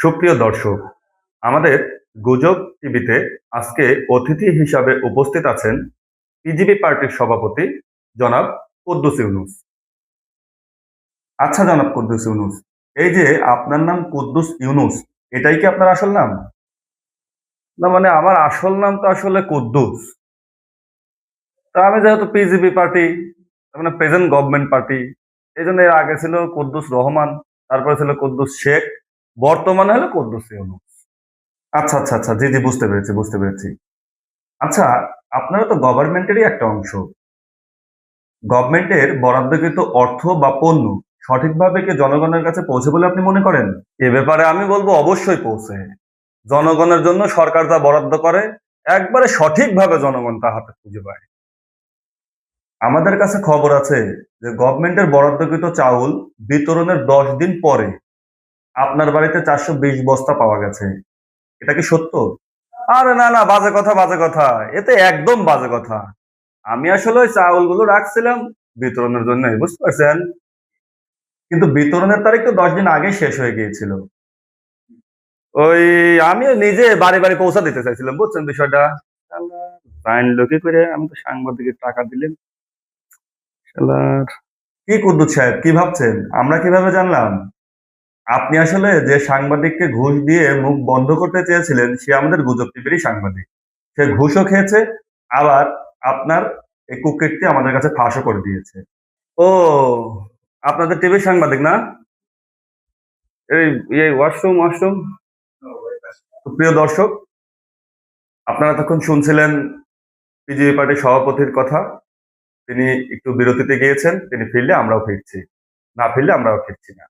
সুপ্রিয় দর্শক, আমাদের গুজব টিভিতে আজকে অতিথি হিসাবে উপস্থিত আছেন পিজিবি পার্টির সভাপতি জনাব কুদ্দুস ইউনুস। আচ্ছা জনাব কুদ্দুস ইউনুস, এই যে আপনার নাম কুদ্দুস ইউনুস, এটাই কি আপনার আসল নাম? না মানে আমার আসল নাম তো আসলে কুদ্দুস। তা আমি যেহেতু পিজিবি পার্টি, মানে প্রেজেন্ট গভর্নমেন্ট পার্টি, এই জন্য এর আগে ছিল কুদ্দুস রহমান, তারপরে ছিল কুদ্দুস শেখ, বর্তমানে হলো কুদ্দুস ইউনুস। আচ্ছা আচ্ছা আচ্ছা, জি জি, বুঝতে পেরেছি বুঝতে পেরেছি। আচ্ছা, আপনারা তো গভর্নমেন্টেরই একটা অংশ। গভর্নমেন্টের বরাদ্দকৃত অর্থ বা পণ্য সঠিকভাবে কি জনগণের কাছে পৌঁছে বলে আপনি মনে করেন? এ ব্যাপারে আমি বলবো অবশ্যই পৌঁছে। জনগণের জন্য সরকার যা বরাদ্দ করে একবারে সঠিকভাবে জনগণ তা হাতে খুঁজে পায়। আমাদের কাছে খবর আছে যে গভর্নমেন্টের বরাদ্দকৃত চাউল বিতরণের 10 দিন পরে আপনার বাড়িতে 420 বস্তা পাওয়া গেছে। এটা কি সত্য? আরে না না, বাজে কথা বাজে কথা, এতে একদম বাজে কথা। আমি আসলে ওই চাউলগুলো রাখছিলাম বিতরণের জন্য, বুঝতে পারছেন? কিন্তু বিতরণের তারিখ তো 10 দিন আগে শেষ হয়ে গিয়েছিল। ওই আমিও নিজে বাড়ি বাড়ি পৌঁছা দিতে চাইছিলাম, বুঝছেন বিষয়টা? শালা, জানলো কি করে? আমি তো সাংবাদিকের টাকা দিলেন। শালার, কি কুদ্দুস সাহেব, কি ভাবছেন আমরা কিভাবে জানলাম? আপনি আসলে যে সাংবাদিককে ঘুষ দিয়ে মুখ বন্ধ করতে চেয়েছিলেন সে আমাদের গুজব টিভিরই সাংবাদিক। সে ঘুষও খেয়েছে, আবার আপনার এই কুকীর্তি আমাদের কাছে ফাঁসও করে দিয়েছে। ও, আপনাদের টিভির সাংবাদিক না? এই ওয়াশরুম ওয়াশরুম। তো প্রিয় দর্শক, আপনারা তখন শুনছিলেন পিজিবি পার্টির সভাপতির কথা। তিনি একটু বিরতিতে গিয়েছেন, তিনি ফিরলে আমরাও ফিরছি, না ফিরলে আমরাও ফিরছি না।